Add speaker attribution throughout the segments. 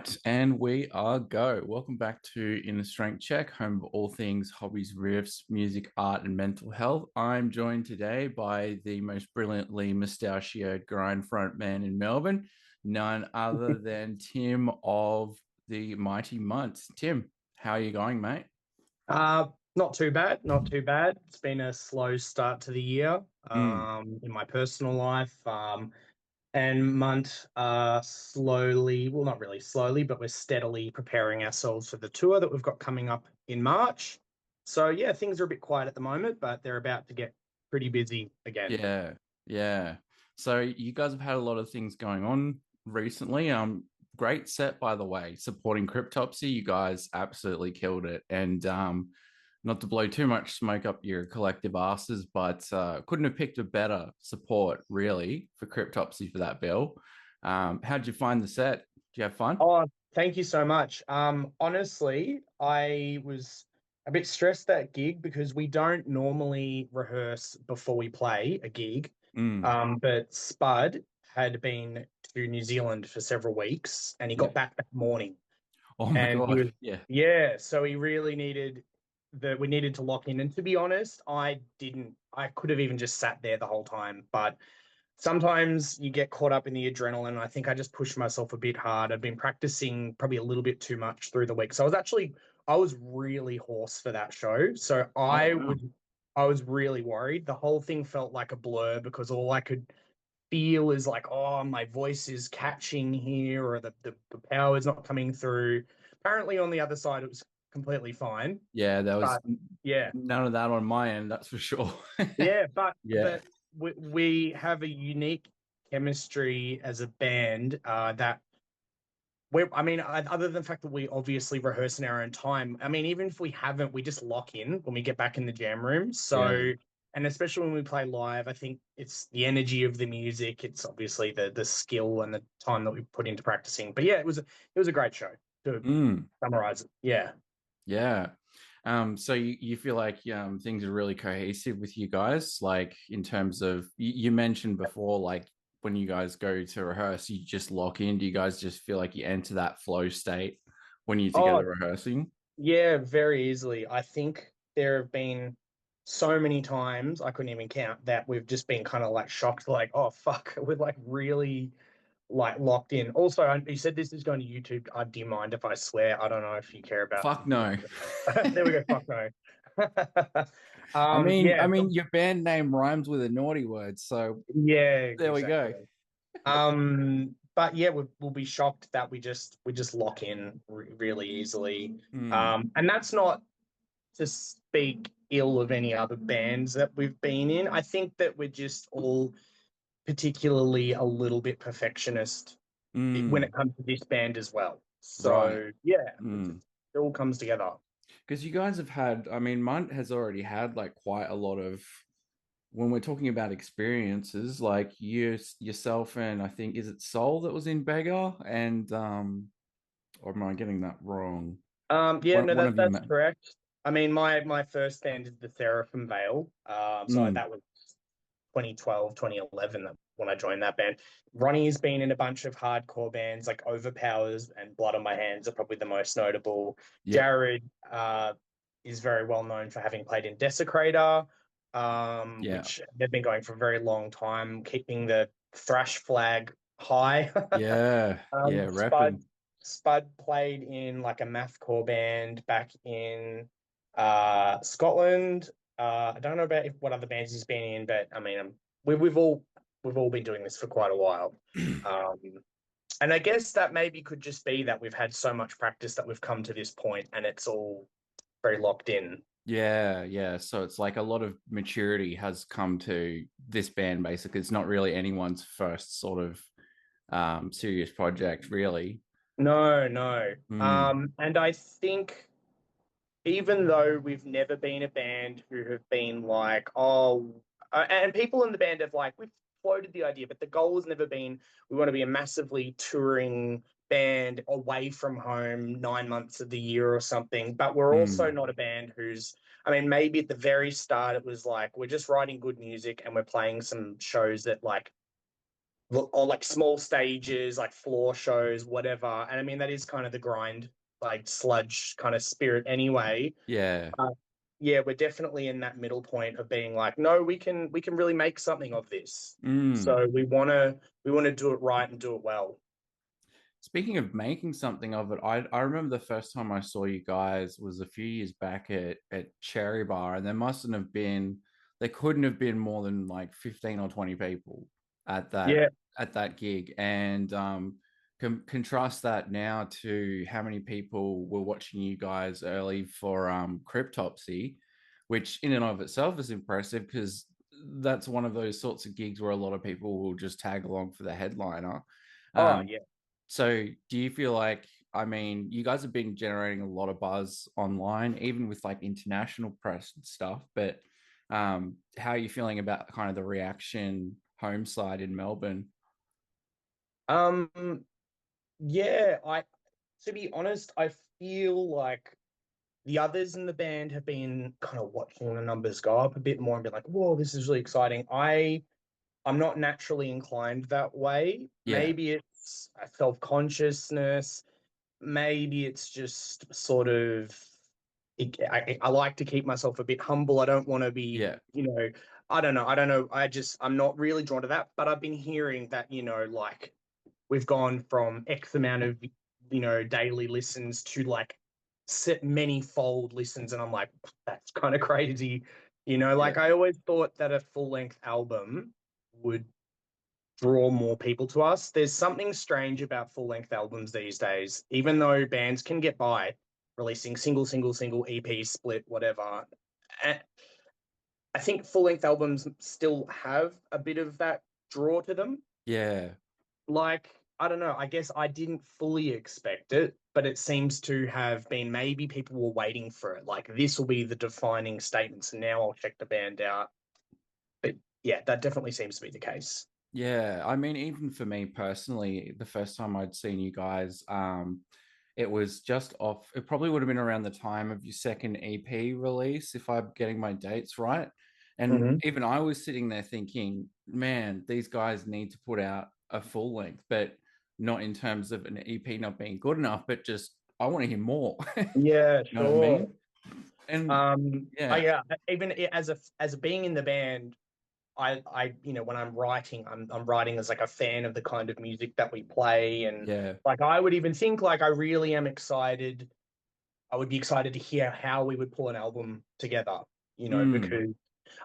Speaker 1: Right, and we are go. Welcome back to Inner Strength Check, home of all things hobbies, riffs, music, art, and mental health. I'm joined today by the most brilliantly mustachioed grind front man in Melbourne, none other than Tim of the mighty Munt. Tim, how are you going, mate?
Speaker 2: Not too bad, not too bad. It's been a slow start to the year,
Speaker 1: Mm,
Speaker 2: in my personal life. And Munt slowly, well, not really slowly, but we're steadily preparing ourselves for the tour that we've got coming up in March. So yeah, things are a bit quiet at the moment, but they're about to get pretty busy again.
Speaker 1: yeah, yeah. So you guys have had a lot of things going on recently. Great set, by the way, supporting Cryptopsy. You guys absolutely killed it. And not to blow too much smoke up your collective asses, but couldn't have picked a better support, really, for Cryptopsy for that bill. How'd you find the set? Did you have fun?
Speaker 2: Oh, thank you so much. Honestly, I was a bit stressed that gig because we don't normally rehearse before we play a gig.
Speaker 1: Mm.
Speaker 2: But Spud had been to New Zealand for several weeks and he
Speaker 1: Yeah.
Speaker 2: got back that morning.
Speaker 1: Oh my
Speaker 2: And he
Speaker 1: God.
Speaker 2: was,
Speaker 1: Yeah.
Speaker 2: yeah, so he really needed we needed to lock in. And to be honest, I could have even just sat there the whole time, but sometimes you get caught up in the adrenaline. I think I just pushed myself a bit hard. I've been practicing probably a little bit too much through the week. So I was really hoarse for that show. So
Speaker 1: Oh wow.
Speaker 2: I was really worried. The whole thing felt like a blur because all I could feel is like, oh, my voice is catching here or the power is not coming through. Apparently on the other side, it was completely fine.
Speaker 1: Yeah, there was
Speaker 2: But yeah,
Speaker 1: none of that on my end, that's for sure.
Speaker 2: yeah, but
Speaker 1: Yeah.
Speaker 2: but we have a unique chemistry as a band that I mean, other than the fact that we obviously rehearse in our own time. I mean, even if we haven't, we just lock in when we get back in the jam room.
Speaker 1: Yeah.
Speaker 2: So, and especially when we play live, I think it's the energy of the music. It's obviously the skill and the time that we put into practicing. But yeah, it was a great show to
Speaker 1: Mm.
Speaker 2: summarize it. Yeah.
Speaker 1: Yeah. So you feel like things are really cohesive with you guys, like in terms of you mentioned before, like when you guys go to rehearse, you just lock in. Do you guys just feel like you enter that flow state when you're
Speaker 2: Oh,
Speaker 1: together rehearsing?
Speaker 2: yeah, very easily. I think there have been so many times I couldn't even count that we've just been kind of like shocked, like, oh fuck, we're like really like locked in. Also, you said this is going to YouTube. Do you mind if I swear? I don't know if you care about.
Speaker 1: Fuck no.
Speaker 2: There we go. Fuck no.
Speaker 1: I mean,
Speaker 2: Yeah,
Speaker 1: your band name rhymes with a naughty word, so
Speaker 2: yeah,
Speaker 1: there we go.
Speaker 2: exactly. But yeah, we'll be shocked that we just lock in really easily.
Speaker 1: Mm,
Speaker 2: And that's not to speak ill of any other bands that we've been in. I think that we're just all particularly a little bit perfectionist when it
Speaker 1: mm,
Speaker 2: comes to this band as well.
Speaker 1: right.
Speaker 2: So yeah,
Speaker 1: Mm.
Speaker 2: it all comes together.
Speaker 1: Because you guys have had, I mean, Munt has already had like quite a lot of when we're talking about experiences, like yourself and I think is it Soul that was in Beggar and or am I getting that wrong?
Speaker 2: Yeah, no,
Speaker 1: One of you
Speaker 2: that's
Speaker 1: met.
Speaker 2: correct. I mean, my first band is the Seraphim Veil. So
Speaker 1: Mm,
Speaker 2: that was 2012, 2011 when I joined that band. Ronnie's been in a bunch of hardcore bands like Overpowers and Blood on My Hands are probably the most notable.
Speaker 1: yep.
Speaker 2: Jared is very well known for having played in Desecrator,
Speaker 1: Yeah.
Speaker 2: which they've been going for a very long time, keeping the thrash flag high.
Speaker 1: Yeah. Yeah.
Speaker 2: Spud
Speaker 1: Repping.
Speaker 2: played in like a mathcore band back in Scotland. I don't know about what other bands he's been in, but I mean, we've all been doing this for quite a while. Um, and I guess that maybe could just be that we've had so much practice that we've come to this point and it's all very locked in.
Speaker 1: Yeah, yeah. So it's like a lot of maturity has come to this band basically. It's not really anyone's first sort of serious project, really.
Speaker 2: No, no.
Speaker 1: Mm,
Speaker 2: And I think even though we've never been a band who have been like, oh, and people in the band have like, we've floated the idea, but the goal has never been we want to be a massively touring band away from home 9 months of the year or something. But we're also
Speaker 1: mm,
Speaker 2: not a band who's, I mean, maybe at the very start it was like, we're just writing good music and we're playing some shows that like or like small stages, like floor shows, whatever. And I mean, that is kind of the grind, like sludge kind of spirit anyway.
Speaker 1: Yeah.
Speaker 2: Uh, yeah, we're definitely in that middle point of being like, no, we can really make something of this.
Speaker 1: Mm.
Speaker 2: So we want to do it right and do it well.
Speaker 1: Speaking of making something of it, I remember the first time I saw you guys was a few years back at Cherry Bar, and there couldn't have been more than like 15 or 20 people at that
Speaker 2: Yeah.
Speaker 1: at that gig. And contrast that now to how many people were watching you guys early for Cryptopsy, which in and of itself is impressive because that's one of those sorts of gigs where a lot of people will just tag along for the headliner.
Speaker 2: Oh
Speaker 1: Um,
Speaker 2: yeah.
Speaker 1: so do you feel like, I mean, you guys have been generating a lot of buzz online, even with like international press and stuff, but how are you feeling about kind of the reaction home side in Melbourne?
Speaker 2: Um, yeah, I to be honest, I feel like the others in the band have been kind of watching the numbers go up a bit more and be like, whoa, this is really exciting. I'm not naturally inclined that way.
Speaker 1: Yeah,
Speaker 2: Maybe it's a self-consciousness. Maybe it's just sort of I like to keep myself a bit humble. I don't want to be,
Speaker 1: yeah,
Speaker 2: I don't know. I don't know. I'm not really drawn to that. But I've been hearing that, like we've gone from X amount of, daily listens to like set many fold listens. And I'm like, that's kind of crazy.
Speaker 1: yeah,
Speaker 2: Like I always thought that a full length album would draw more people to us. There's something strange about full length albums these days, even though bands can get by releasing single EP, split, whatever. I think full length albums still have a bit of that draw to them.
Speaker 1: yeah.
Speaker 2: Like, I don't know, I guess I didn't fully expect it, but it seems to have been maybe people were waiting for it. Like, this will be the defining statement. So now I'll check the band out. But yeah, that definitely seems to be the case.
Speaker 1: Yeah, I mean, even for me personally, the first time I'd seen you guys, it was just off. It probably would have been around the time of your second EP release, if I'm getting my dates right. And
Speaker 2: Hmm.
Speaker 1: even I was sitting there thinking, man, these guys need to put out a full length, but not in terms of an EP not being good enough, but just I want to hear more.
Speaker 2: Yeah,
Speaker 1: You know what I
Speaker 2: sure.
Speaker 1: mean? And yeah,
Speaker 2: Yeah, even as a being in the band, when I'm writing, I'm writing as like a fan of the kind of music that we play, and
Speaker 1: yeah,
Speaker 2: like I would even think like I really am excited. I would be excited to hear how we would pull an album together,
Speaker 1: mm,
Speaker 2: because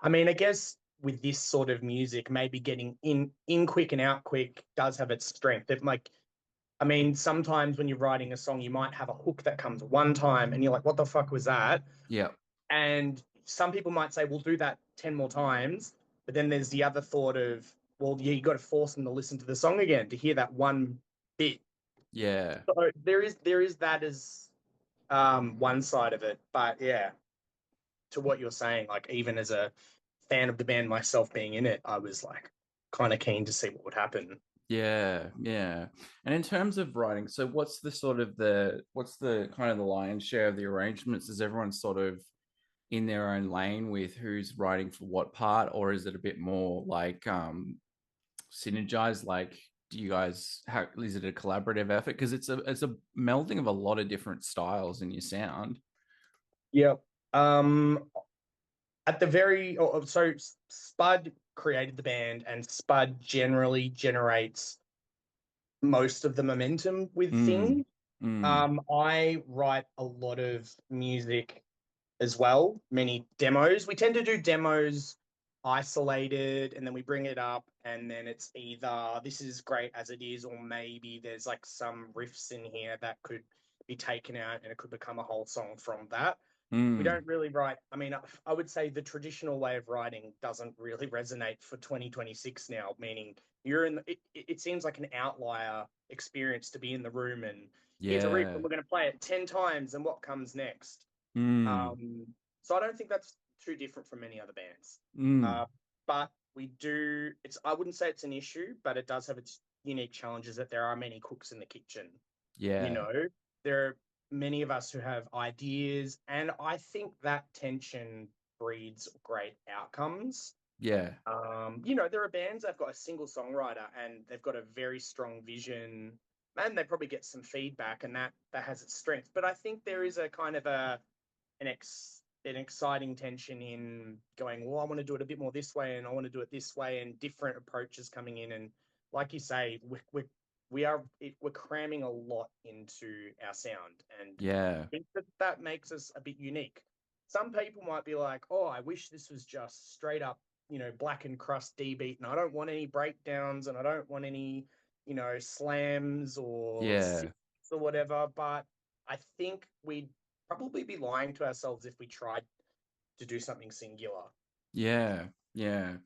Speaker 2: I mean, I guess with this sort of music, maybe getting in quick and out quick does have its strength. It like, I mean, sometimes when you're writing a song, you might have a hook that comes one time, and you're like, "What the fuck was that?"
Speaker 1: yeah,
Speaker 2: And some people might say, we'll do that 10 more times. But then there's the other thought of, well, yeah, you got to force them to listen to the song again to hear that one bit.
Speaker 1: yeah.
Speaker 2: So there is that as one side of it. But yeah, to what you're saying, like even as a fan of the band myself being in it, I was like kind of keen to see what would happen.
Speaker 1: Yeah, yeah. And in terms of writing, so what's the kind of the lion's share of the arrangements? Is everyone sort of in their own lane with who's writing for what part, or is it a bit more like synergized? Like, do you guys how is it a collaborative effort? Because it's a melding of a lot of different styles in your sound.
Speaker 2: Yep. Um, at the very so Spud created the band, and Spud generally generates most of the momentum with
Speaker 1: Mm,
Speaker 2: things.
Speaker 1: mm,
Speaker 2: I write a lot of music as well, many demos. We tend to do demos isolated, and then we bring it up, and then it's either this is great as it is, or maybe there's like some riffs in here that could be taken out and it could become a whole song from that. We
Speaker 1: mm.
Speaker 2: don't really write. I mean, I would say the traditional way of writing doesn't really resonate for 2026 now, meaning you're in it seems like an outlier experience to be in the room and here's a riff
Speaker 1: Yeah.
Speaker 2: and we're going to play it 10 times and what comes next.
Speaker 1: Mm,
Speaker 2: Um, so I don't think that's too different from many other bands.
Speaker 1: mm.
Speaker 2: Uh, but we do, I wouldn't say it's an issue, but it does have its unique challenges that there are many cooks in the kitchen. You
Speaker 1: Yeah.
Speaker 2: know, there are many of us who have ideas, and I think that tension breeds great outcomes.
Speaker 1: Yeah.
Speaker 2: There are bands that've got a single songwriter and they've got a very strong vision, and they probably get some feedback, and that has its strength. But I think there is a kind of an exciting tension in going, well, I want to do it a bit more this way, and I want to do it this way, and different approaches coming in. And like you say, we're cramming a lot into our sound, and
Speaker 1: Yeah.
Speaker 2: I think that makes us a bit unique. Some people might be like, oh, I wish this was just straight up, black and crust D beat, and I don't want any breakdowns, and I don't want any, slams or
Speaker 1: Yeah.
Speaker 2: six or whatever. But I think we'd probably be lying to ourselves if we tried to do something singular.
Speaker 1: Yeah. Yeah.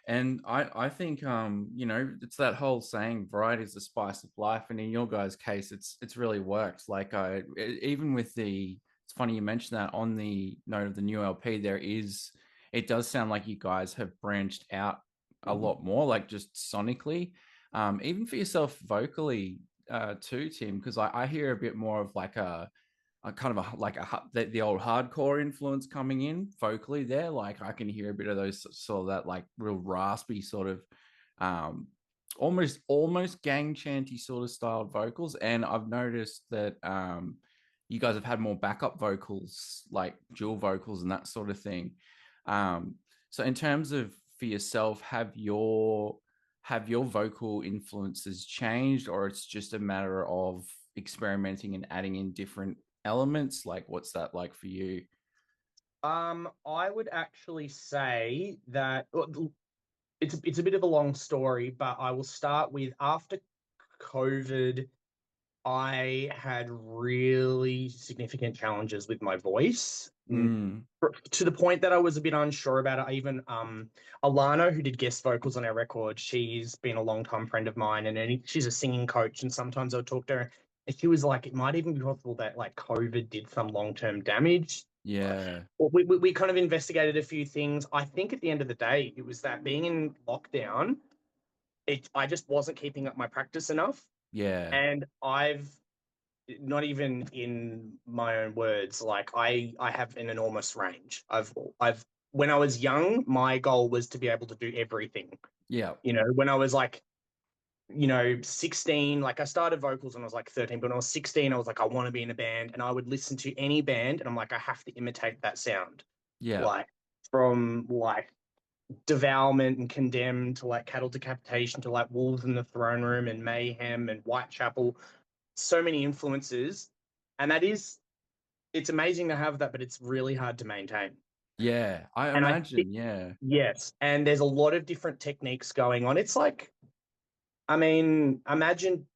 Speaker 1: And I think it's that whole saying, variety is the spice of life. And in your guys' case, it's really worked. Like even with it's funny you mentioned that on the note of the new LP, it does sound like you guys have branched out a lot more, like just sonically, even for yourself vocally, too, Tim, because I hear a bit more of like a kind of the old hardcore influence coming in vocally there. Like I can hear a bit of those sort of that like real raspy sort of almost gang chanty sort of styled vocals. And I've noticed that you guys have had more backup vocals, like dual vocals and that sort of thing. So in terms of for yourself, have your vocal influences changed, or it's just a matter of experimenting and adding in different elements? Like what's that like for you?
Speaker 2: I would actually say that it's a bit of a long story, but I will start with after COVID, I had really significant challenges with my voice,
Speaker 1: Mm,
Speaker 2: to the point that I was a bit unsure about it. I even Alana, who did guest vocals on our record, she's been a long-time friend of mine, and she's a singing coach, and sometimes I'll talk to her, and she was like, it might even be possible that like COVID did some long-term damage.
Speaker 1: yeah.
Speaker 2: We kind of investigated a few things. I think at the end of the day, it was that being in lockdown, I just wasn't keeping up my practice enough.
Speaker 1: Yeah.
Speaker 2: And I've not even in my own words, like I have an enormous range. I've when I was young, my goal was to be able to do everything.
Speaker 1: Yeah.
Speaker 2: When I was like, 16, like I started vocals when I was like 13, but when I was 16, I was like, I want to be in a band, and I would listen to any band and I'm like, I have to imitate that sound.
Speaker 1: Yeah.
Speaker 2: Like from like Devourment and Condemned to like Cattle Decapitation to like Wolves in the Throne Room and Mayhem and Whitechapel. So many influences. And it's amazing to have that, but it's really hard to maintain.
Speaker 1: Yeah. I
Speaker 2: And I think,
Speaker 1: imagine. Yeah.
Speaker 2: yes, and there's a lot of different techniques going on. It's like, I mean, imagine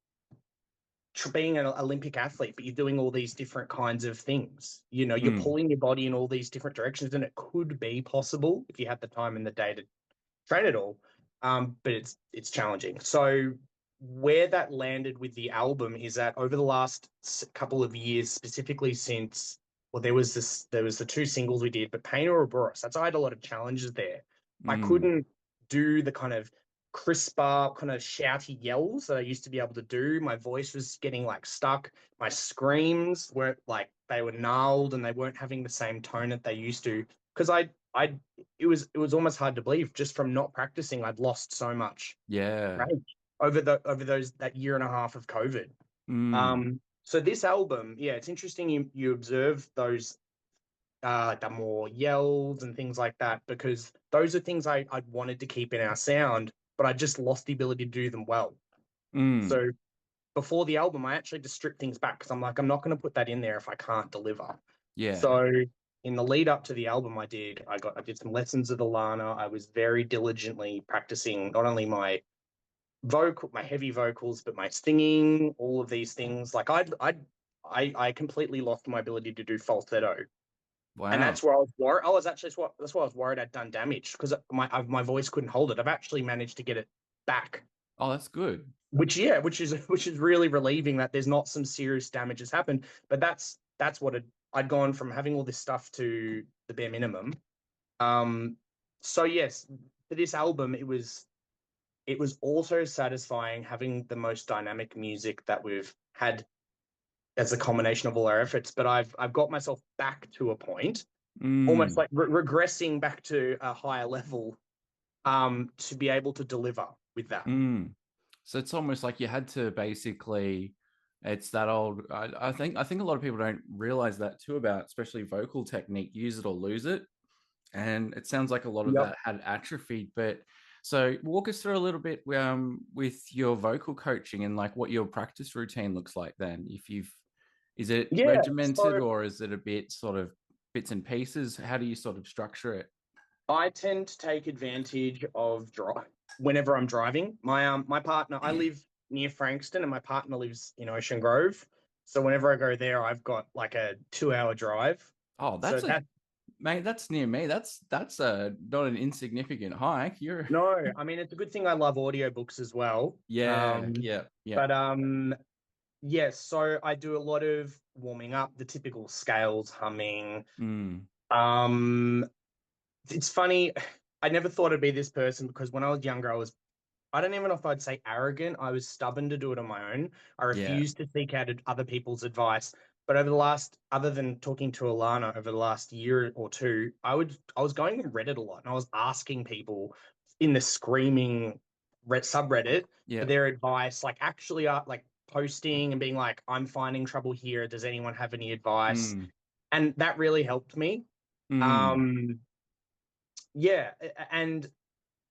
Speaker 2: being an Olympic athlete, but you're doing all these different kinds of things. You're
Speaker 1: Mm,
Speaker 2: pulling your body in all these different directions, and it could be possible if you had the time and the day to train it all. But it's challenging. So where that landed with the album is that over the last couple of years, specifically since, well, there was the two singles we did, but Pain or Ouroboros, I had a lot of challenges there. I
Speaker 1: mm.
Speaker 2: couldn't do the kind of crisper, kind of shouty yells that I used to be able to do. My voice was getting like stuck. My screams weren't like, they were gnarled, and they weren't having the same tone that they used to. Because I it was almost hard to believe, just from not practicing. I'd lost so much
Speaker 1: Yeah.
Speaker 2: range over those that year and a half of COVID.
Speaker 1: Mm,
Speaker 2: So this album, yeah, it's interesting. You observe those the more yells and things like that, because those are things I wanted to keep in our sound, but I just lost the ability to do them well.
Speaker 1: mm.
Speaker 2: So before the album, I actually just stripped things back because I'm like, I'm not going to put that in there if I can't deliver.
Speaker 1: Yeah.
Speaker 2: So in the lead up to the album, I did some lessons with Alana. I was very diligently practicing not only my heavy vocals, but my singing, all of these things. Like I completely lost my ability to do falsetto, and
Speaker 1: Wow.
Speaker 2: that's where I was worried. I was actually that's why I was worried I'd done damage, because my voice couldn't hold it. I've actually managed to get it back,
Speaker 1: Oh, that's good.
Speaker 2: which is really relieving that there's not some serious damage has happened. But that's what I'd gone from having all this stuff to the bare minimum. So yes, for this album, it was also satisfying having the most dynamic music that we've had as a combination of all our efforts. But I've got myself back to a point, almost
Speaker 1: Mm.
Speaker 2: like regressing back to a higher level, to be able to deliver with that.
Speaker 1: Mm. So it's almost like you had to basically, it's that old. I think a lot of people don't realize that too about especially vocal technique. Use it or lose it, and it sounds like a lot of
Speaker 2: Yep.
Speaker 1: that had atrophied. But so walk us through a little bit with your vocal coaching and like what your practice routine looks like. Then, if you've, is it
Speaker 2: Yeah.
Speaker 1: regimented
Speaker 2: So
Speaker 1: or is it a bit sort of bits and pieces? How do you sort of structure it?
Speaker 2: I tend to take advantage of drive whenever I'm driving. My partner, I live near Frankston, and my partner lives in Ocean Grove. So whenever I go there, I've got like a 2 hour drive.
Speaker 1: Oh,
Speaker 2: So
Speaker 1: that's a
Speaker 2: that
Speaker 1: mate. That's near me. That's a not an insignificant hike. You're
Speaker 2: no, I mean it's a good thing I love audiobooks as well.
Speaker 1: yeah, yeah, yeah.
Speaker 2: But yes, so I do a lot of warming up, the typical scales, humming.
Speaker 1: Mm,
Speaker 2: Um, it's funny. I never thought I'd be this person because when I was younger, I don't even know if I'd say arrogant. I was stubborn to do it on my own. I
Speaker 1: yeah.
Speaker 2: refused to seek out other people's advice. But other than talking to Alana over the last year or two, I was going on Reddit a lot and I was asking people in the screaming subreddit for
Speaker 1: Yeah.
Speaker 2: their advice, like actually like posting and being like, I'm finding trouble here. Does anyone have any advice?
Speaker 1: Mm,
Speaker 2: And that really helped me.
Speaker 1: mm,
Speaker 2: Um, yeah, and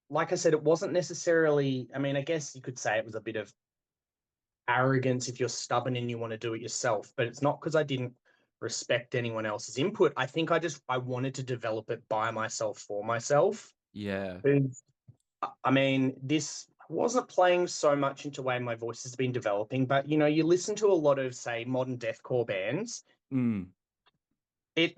Speaker 2: like I said, it wasn't necessarily, I mean, I guess you could say it was a bit of arrogance if you're stubborn and you want to do it yourself, but it's not because I didn't respect anyone else's input. I think I wanted to develop it by myself for myself.
Speaker 1: yeah.
Speaker 2: And, I mean, this wasn't playing so much into the way my voice has been developing, but you listen to a lot of, say, modern deathcore bands.
Speaker 1: Mm,
Speaker 2: It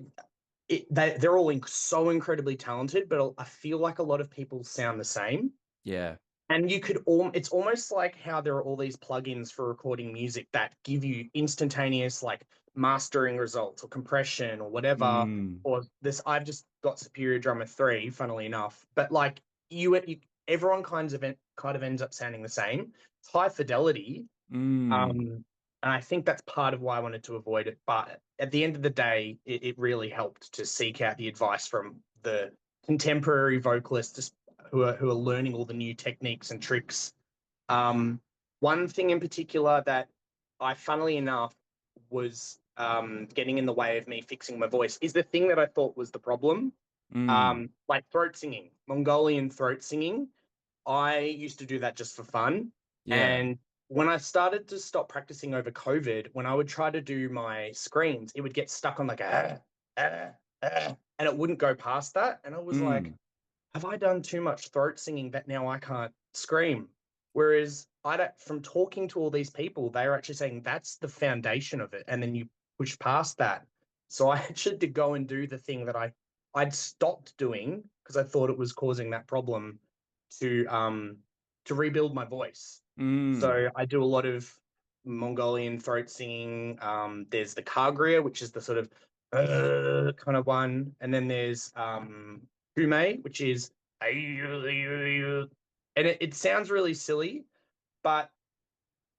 Speaker 2: they're all so incredibly talented, but I feel like a lot of people sound the same.
Speaker 1: yeah.
Speaker 2: And it's almost like how there are all these plugins for recording music that give you instantaneous like mastering results or compression or whatever.
Speaker 1: Mm,
Speaker 2: Or this, I've just got Superior Drummer 3, funnily enough. But like you everyone kind of ends up sounding the same. It's high fidelity.
Speaker 1: mm,
Speaker 2: Um, and I think that's part of why I wanted to avoid it. But at the end of the day, it really helped to seek out the advice from the contemporary vocalists who are learning all the new techniques and tricks. Um, One thing in particular that funnily enough, was getting in the way of me fixing my voice is the thing that I thought was the problem.
Speaker 1: mm,
Speaker 2: Like throat singing, Mongolian throat singing. I used to do that just for fun.
Speaker 1: yeah.
Speaker 2: And when I started to stop practicing over COVID, when I would try to do my screams, it would get stuck on like and it wouldn't go past that. And I was like,
Speaker 1: Mm,
Speaker 2: have I done too much throat singing that now I can't scream? Whereas I don't, from talking to all these people, they are actually saying that's the foundation of it. And then you push past that. So I actually did go and do the thing that I'd stopped doing because I thought it was causing that problem to um to rebuild my voice.
Speaker 1: mm,
Speaker 2: So I do a lot of Mongolian throat singing. There's the Kagria, which is the sort of kind of one, and then there's Kume, which is and it sounds really silly, but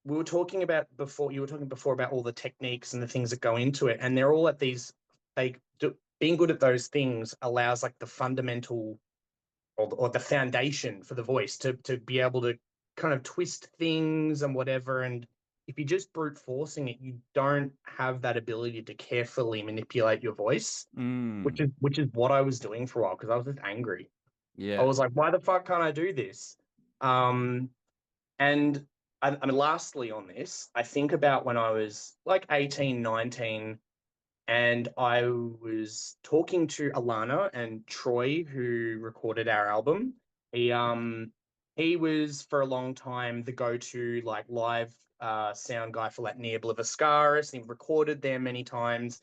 Speaker 2: we were talking about before you were talking before about all the techniques and the things that go into it, and they're all at these being good at those things allows like the fundamental or the foundation for the voice to be able to kind of twist things and whatever. And if you're just brute forcing it, you don't have that ability to carefully manipulate your voice, which
Speaker 1: mm,
Speaker 2: is what I was doing for a while because I was just angry. I
Speaker 1: yeah.
Speaker 2: was like, why the fuck can't I do this? Um, and I mean, lastly on this, I think about when I was like 18, 19, and I was talking to Alana and Troy, who recorded our album. He um he was for a long time the go-to like live sound guy for like Near Blivascaris. He recorded there many times.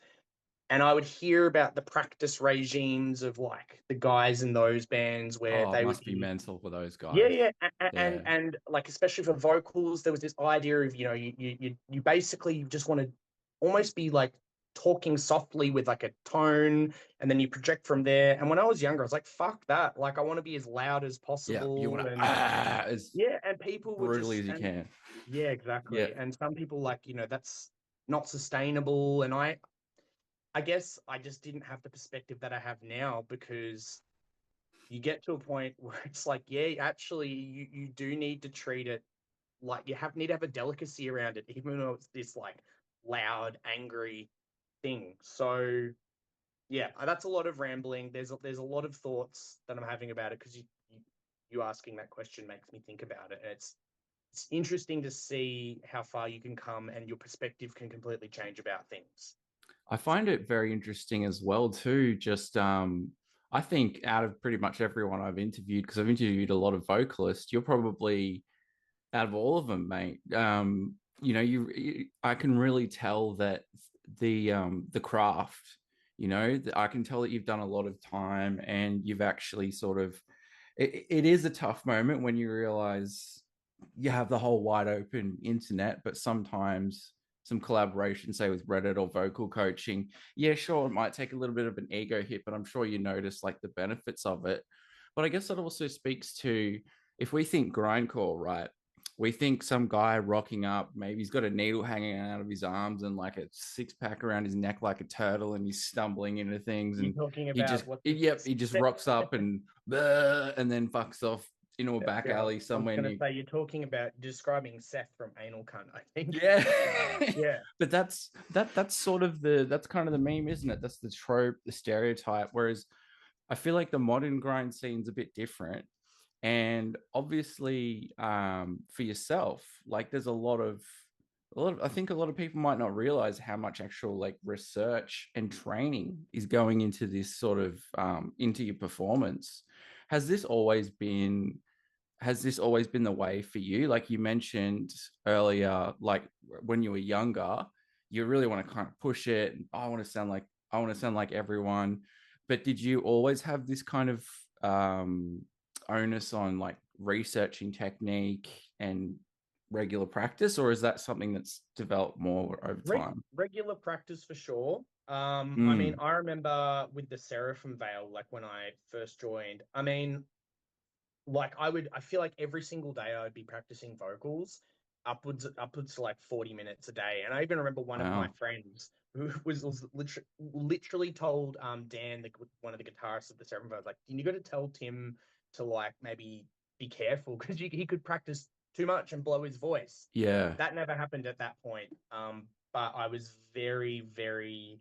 Speaker 2: And I would hear about the practice regimes of like the guys in those bands where
Speaker 1: Oh, it
Speaker 2: they would
Speaker 1: must be
Speaker 2: be
Speaker 1: mental for those
Speaker 2: yeah,
Speaker 1: guys.
Speaker 2: yeah,
Speaker 1: Yeah.
Speaker 2: and like especially for vocals, there was this idea of you basically just want to almost be like talking softly with like a tone, and then you project from there. And when I was younger, I was like, "Fuck that!" Like I want to be as loud as
Speaker 1: Yeah. You want
Speaker 2: possible,
Speaker 1: to
Speaker 2: and
Speaker 1: as
Speaker 2: yeah, and people would
Speaker 1: brutally
Speaker 2: just
Speaker 1: as you
Speaker 2: and
Speaker 1: can.
Speaker 2: yeah,
Speaker 1: Yeah.
Speaker 2: exactly. And some people like that's not sustainable, and I guess I just didn't have the perspective that I have now because you get to a point where it's like, yeah, actually, you do need to treat it like need to have a delicacy around it, even though it's this like loud, angry thing. So yeah, that's a lot of rambling. There's a lot of thoughts that I'm having about it because you asking that question makes me think about it. And it's interesting to see how far you can come and your perspective can completely change about things.
Speaker 1: I find it very interesting as well too. Just I think out of pretty much everyone I've interviewed, because I've interviewed a lot of vocalists, you're probably out of all of them, mate. I can really tell that the craft, I can tell that you've done a lot of time and you've actually sort of it is a tough moment when you realize you have the whole wide open internet, but sometimes some collaboration, say with Reddit or vocal coaching, yeah, sure, it might take a little bit of an ego hit, but I'm sure you notice like the benefits of it. But I guess that also speaks to, if we think grindcore, right? We think some guy rocking up, maybe he's got a needle hanging out of his arms and like a six pack around his neck like a turtle, and he's stumbling into things,
Speaker 2: You're
Speaker 1: and
Speaker 2: talking
Speaker 1: he
Speaker 2: about
Speaker 1: just,
Speaker 2: what
Speaker 1: yep, he just rocks up and then fucks off into a back
Speaker 2: yeah,
Speaker 1: alley
Speaker 2: I was
Speaker 1: somewhere
Speaker 2: gonna
Speaker 1: near.
Speaker 2: say you're talking about describing Seth from Anal Cunt, I think.
Speaker 1: Yeah.
Speaker 2: Yeah.
Speaker 1: But that's sort of that's kind of the meme, isn't it? That's the trope, the stereotype. Whereas I feel like the modern grind scene's a bit different. And obviously, for yourself, like there's I think a lot of people might not realize how much actual like research and training is going into this sort of into your performance. Has this always been has this always been the way for you? Like you mentioned earlier, like when you were younger, you really want to kind of push it. And, I want to sound like everyone. But did you always have this kind of onus on like researching technique and regular practice, or is that something that's developed more over time?
Speaker 2: Regular practice for sure. I mean,
Speaker 1: Mm.
Speaker 2: I remember with the Seraphim Veil, like when I first joined, I mean, like I feel like every single day I would be practicing vocals upwards to like 40 minutes a day. And I even remember one of my
Speaker 1: Wow.
Speaker 2: friends who was literally told Dan, one of the guitarists of the Seven Vows, like, you got to tell Tim to like maybe be careful because he could practice too much and blow his voice.
Speaker 1: Yeah.
Speaker 2: That never happened at that point. But I was very, very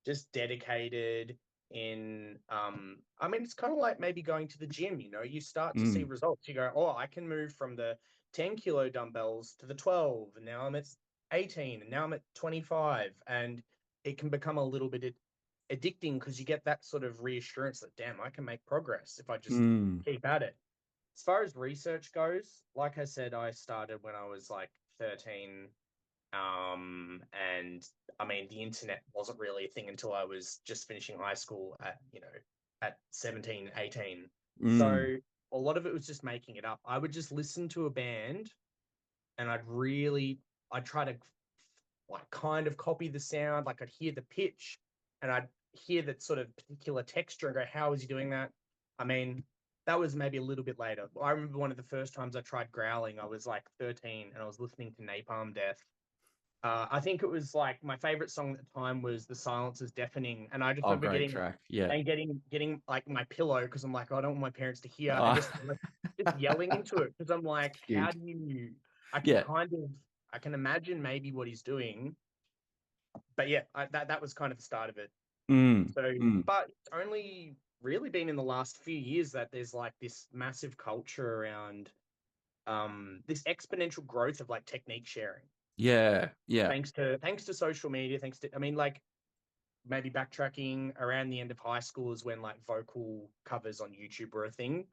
Speaker 2: just dedicated in I mean it's kind of like maybe going to the gym, you start to see
Speaker 1: Mm.
Speaker 2: results. You go, oh, I can move from the 10 kilo dumbbells to the 12, and now I'm at 18, and now I'm at 25, and it can become a little bit addicting because you get that sort of reassurance that, damn, I can make progress if I just
Speaker 1: Mm.
Speaker 2: keep at it. As far as research goes, like I said, I started when I was like 13. And I mean, the internet wasn't really a thing until I was just finishing high school at 17, 18.
Speaker 1: Mm.
Speaker 2: So a lot of it was just making it up. I would just listen to a band and I'd try to like kind of copy the sound. Like I'd hear the pitch and I'd hear that sort of particular texture and go, how is he doing that? I mean, that was maybe a little bit later. I remember one of the first times I tried growling, I was like 13 and I was listening to Napalm Death. I think it was like my favorite song at the time was "The Silence Is Deafening," and I just
Speaker 1: Oh,
Speaker 2: remember
Speaker 1: great track. Yeah.
Speaker 2: getting like my pillow because I'm like, I don't want my parents to hear, and
Speaker 1: Uh,
Speaker 2: just like just yelling into it because I'm like, how
Speaker 1: cute.
Speaker 2: do you? I can
Speaker 1: Yeah.
Speaker 2: kind of I can imagine maybe what he's doing, but yeah, that was kind of the start of it.
Speaker 1: Mm.
Speaker 2: So,
Speaker 1: Mm.
Speaker 2: but it's only really been in the last few years that there's like this massive culture around this exponential growth of like technique sharing
Speaker 1: Yeah. Yeah.
Speaker 2: thanks to social media, thanks to I mean like maybe backtracking around the end of high school is when like vocal covers on YouTube were a thing.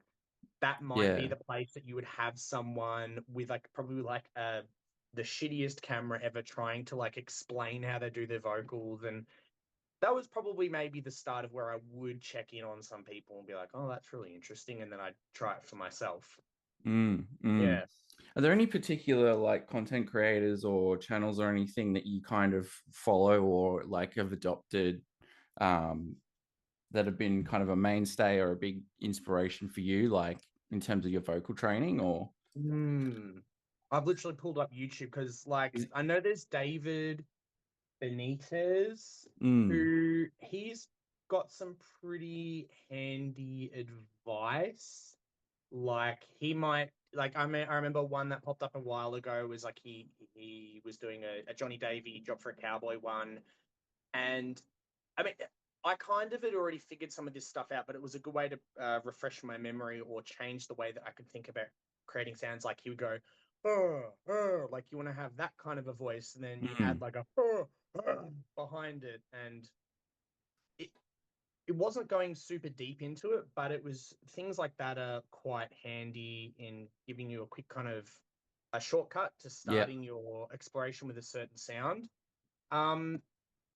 Speaker 2: That might be
Speaker 1: Yeah.
Speaker 2: the place that you would have someone with like probably like the shittiest camera ever trying to like explain how they do their vocals, and that was probably maybe the start of where I would check in on some people and be like, oh, that's really interesting, and then I'd try it for myself.
Speaker 1: Mm. Mm.
Speaker 2: Yeah.
Speaker 1: Are there any particular like content creators or channels or anything that you kind of follow or like have adopted um, that have been kind of a mainstay or a big inspiration for you, like in terms of your vocal training or?
Speaker 2: Hmm. I've literally pulled up YouTube because, like,
Speaker 1: Is,
Speaker 2: I know there's David Benitez,
Speaker 1: mm,
Speaker 2: who he's got some pretty handy advice. Like he might like I remember one that popped up a while ago was like he was doing a Johnny Davey job for a cowboy one. And I mean, I kind of had already figured some of this stuff out, but it was a good way to refresh my memory or change the way that I could think about creating sounds. Like he would go, like you want to have that kind of a voice, and then you add
Speaker 1: Mm.
Speaker 2: like a behind it, and it it wasn't going super deep into it, but it was things like that are quite handy in giving you a quick kind of a shortcut to
Speaker 1: Yeah.
Speaker 2: starting your exploration with a certain sound. Um,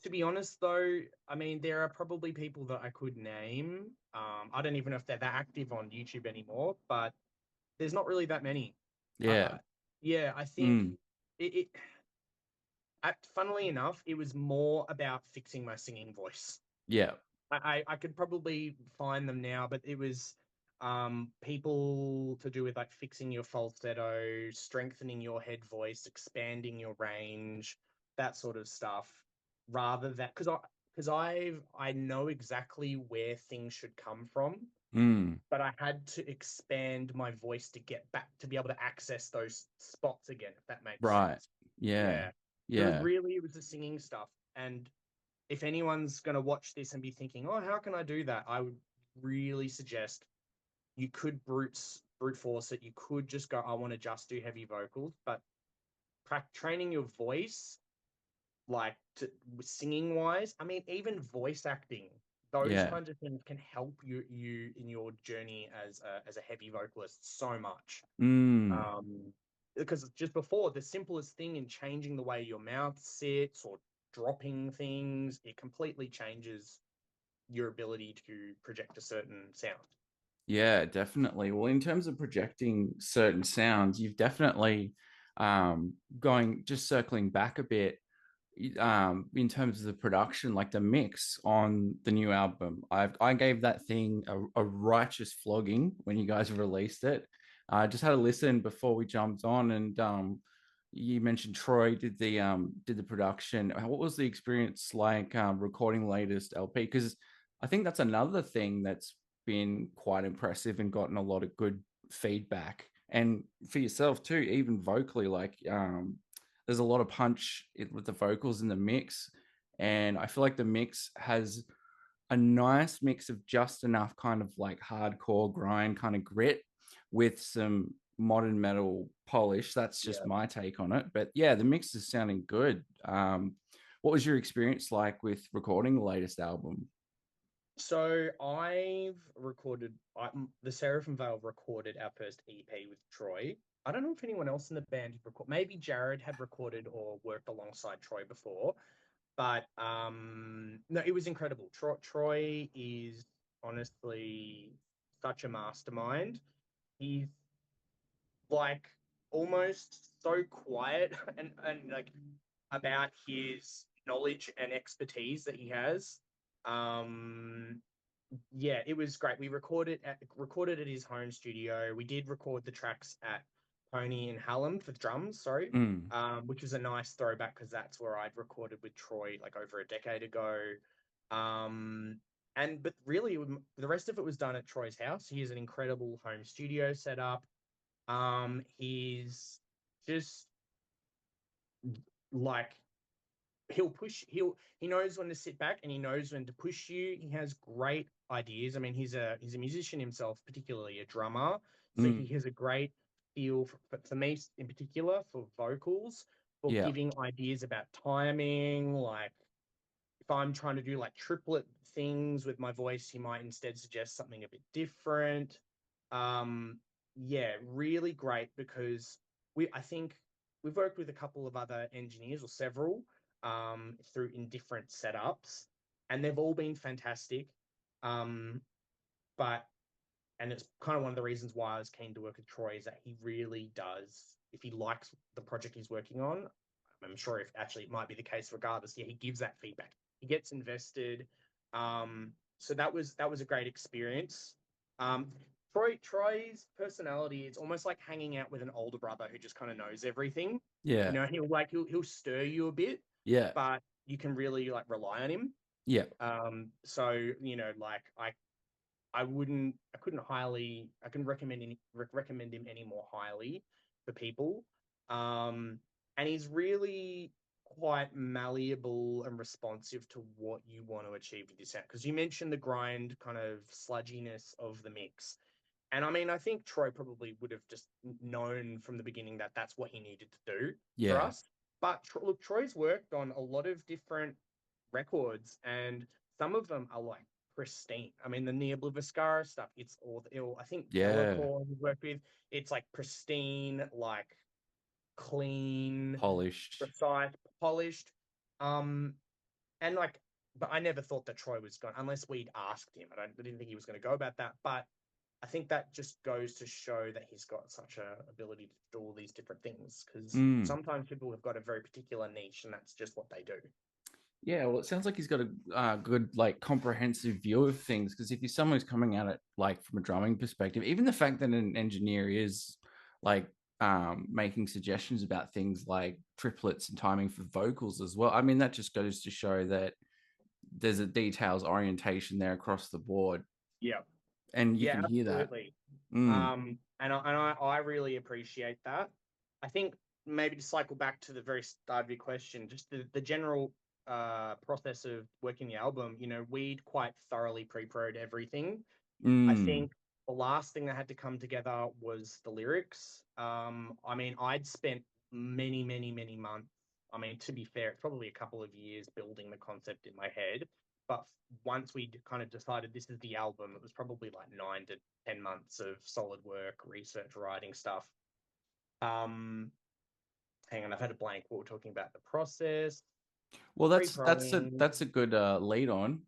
Speaker 2: to be honest, though, I mean, there are probably people that I could name. I don't even know if they're that active on YouTube anymore, but there's not really that many.
Speaker 1: Yeah.
Speaker 2: Yeah, I think
Speaker 1: Mm.
Speaker 2: it funnily enough, it was more about fixing my singing voice.
Speaker 1: Yeah.
Speaker 2: I could probably find them now, but it was people to do with like fixing your falsetto, strengthening your head voice, expanding your range, that sort of stuff. Rather than because I know exactly where things should come from,
Speaker 1: Mm.
Speaker 2: but I had to expand my voice to get back to be able to access those spots again, if that makes
Speaker 1: Right.
Speaker 2: sense.
Speaker 1: Yeah.
Speaker 2: Yeah.
Speaker 1: Yeah.
Speaker 2: It was the singing stuff. And if anyone's going to watch this and be thinking, "Oh, how can I do that?" I would really suggest you could brute force it. You could just go, "I want to just do heavy vocals," but training your voice, like singing wise, I mean, even voice acting, those
Speaker 1: Yeah.
Speaker 2: kinds of things can help you in your journey as a heavy vocalist so much.
Speaker 1: Mm.
Speaker 2: Um, because just before, the simplest thing in changing the way your mouth sits or dropping things, it completely changes your ability to project a certain sound.
Speaker 1: Yeah, definitely. Well, in terms of projecting certain sounds, you've definitely going just circling back a bit in terms of the production, like the mix on the new album. I gave that thing a righteous flogging when you guys released it. I just had a listen before we jumped on, and you mentioned Troy did the production. What was the experience like recording the latest LP? Because I think that's another thing that's been quite impressive and gotten a lot of good feedback. And for yourself too, even vocally, like there's a lot of punch with the vocals in the mix, and I feel like the mix has a nice mix of just enough kind of like hardcore grind kind of grit with some modern metal polish. That's just
Speaker 2: Yeah.
Speaker 1: my take on it, but yeah, the mix is sounding good. What was your experience like with recording the latest album?
Speaker 2: So I've recorded the Seraphim Veil recorded our first EP with Troy. I don't know if anyone else in the band had recorded. Maybe Jared had recorded or worked alongside Troy before, but no, it was incredible. Troy is honestly such a mastermind. He's like almost so quiet and like about his knowledge and expertise that he has. Um, yeah, it was great. We recorded at his home studio. We did record the tracks at Pony and Hallam for drums, sorry,
Speaker 1: Mm,
Speaker 2: which was a nice throwback because that's where I'd recorded with Troy like over a decade ago. Um, but really, the rest of it was done at Troy's house. He has an incredible home studio set up. He's just like he knows when to sit back and he knows when to push you. He has great ideas. I mean, he's a musician himself, particularly a drummer, so
Speaker 1: mm,
Speaker 2: he has a great feel for me in particular for vocals, for
Speaker 1: yeah.
Speaker 2: giving ideas about timing. Like if I'm trying to do like triplet things with my voice, he might instead suggest something a bit different. Um, yeah, really great because I think we've worked with a couple of other engineers or several through in different setups, and they've all been fantastic. Um, but and it's kind of one of the reasons why I was keen to work with Troy is that he really does. If he likes the project he's working on, I'm sure if actually it might be the case regardless. Yeah, he gives that feedback. He gets invested. So that was a great experience. Um, Troy's personality, it's almost like hanging out with an older brother who just kind of knows everything.
Speaker 1: Yeah.
Speaker 2: He'll stir you a bit,
Speaker 1: Yeah.
Speaker 2: but you can really like rely on him.
Speaker 1: Yeah.
Speaker 2: So, you know, like I couldn't recommend him any more highly for people. Um, and he's really quite malleable and responsive to what you want to achieve with your sound. Because you mentioned the grind kind of sludginess of the mix. And I mean, I think Troy probably would have just known from the beginning that that's what he needed to do for
Speaker 1: Yeah.
Speaker 2: us. But look, Troy's worked on a lot of different records, and some of them are like pristine. I mean, the Neobliviscara stuff, it's all I think
Speaker 1: Yeah.
Speaker 2: Bellocore he's worked with, it's like pristine, like clean,
Speaker 1: Polished.
Speaker 2: precise, polished. Um, and like, but I never thought that Troy was going unless we'd asked him. I didn't think he was going to go about that. But I think that just goes to show that he's got such a ability to do all these different things. Because
Speaker 1: Mm.
Speaker 2: sometimes people have got a very particular niche, and that's just what they do.
Speaker 1: Yeah, well, it sounds like he's got a good, like, comprehensive view of things. Because if you're someone who's coming at it like from a drumming perspective, even the fact that an engineer is like making suggestions about things like triplets and timing for vocals as well. I mean, that just goes to show that there's a details orientation there across the board,
Speaker 2: Yeah.
Speaker 1: and you
Speaker 2: Yeah,
Speaker 1: can hear that.
Speaker 2: absolutely.
Speaker 1: Mm,
Speaker 2: And I really appreciate that. I think maybe to cycle back to the very start of your question, just the general process of working the album, you know, we'd quite thoroughly pre-prod everything. I
Speaker 1: mm,
Speaker 2: think the last thing that had to come together was the lyrics. I mean, I'd spent many, many, many months. I mean, to be fair, it's probably a couple of years building the concept in my head. But once we kind of decided this is the album, it was probably like 9 to 10 months of solid work, research, writing stuff. Um, Hang on, I've had a blank. What we're talking about the process,
Speaker 1: well,
Speaker 2: pre-proing.
Speaker 1: that's a good lead on.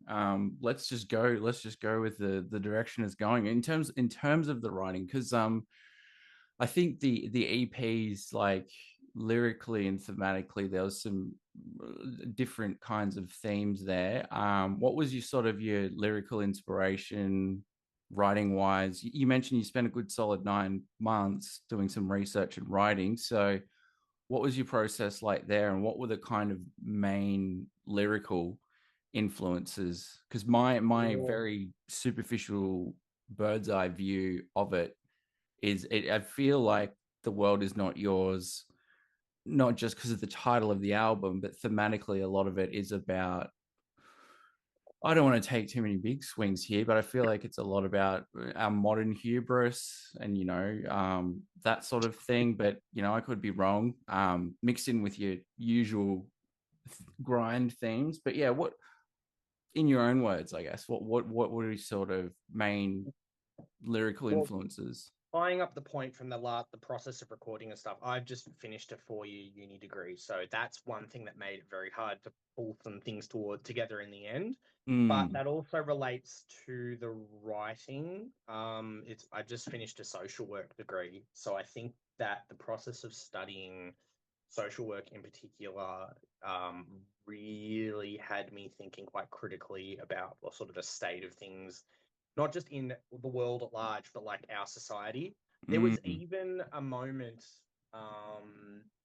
Speaker 1: Let's just go with the direction it's going in terms of the writing, because I think the EPs, like, lyrically and thematically, there was some different kinds of themes there. What was your sort of your lyrical inspiration, writing wise? You mentioned you spent a good solid 9 months doing some research and writing. So, what was your process like there, and what were the kind of main lyrical influences? Because my very superficial bird's eye view of it is, I feel like the world is not yours, not just because of the title of the album, but thematically a lot of it is about, I don't want to take too many big swings here, but I feel like it's a lot about our modern hubris and, that sort of thing. But, I could be wrong, mixed in with your usual grind themes. But yeah, what, in your own words, I guess, what were your sort of main lyrical
Speaker 2: Well,
Speaker 1: influences?
Speaker 2: tying up the point from the process of recording and stuff, I've just finished a 4 year uni degree, so that's one thing that made it very hard to pull some things together in the end. But
Speaker 1: Mm,
Speaker 2: that also relates to the writing. It's I just finished a social work degree, so I think that the process of studying social work in particular um, really had me thinking quite critically about what sort of the state of things, not just in the world at large, but like our society. There was
Speaker 1: mm,
Speaker 2: even a moment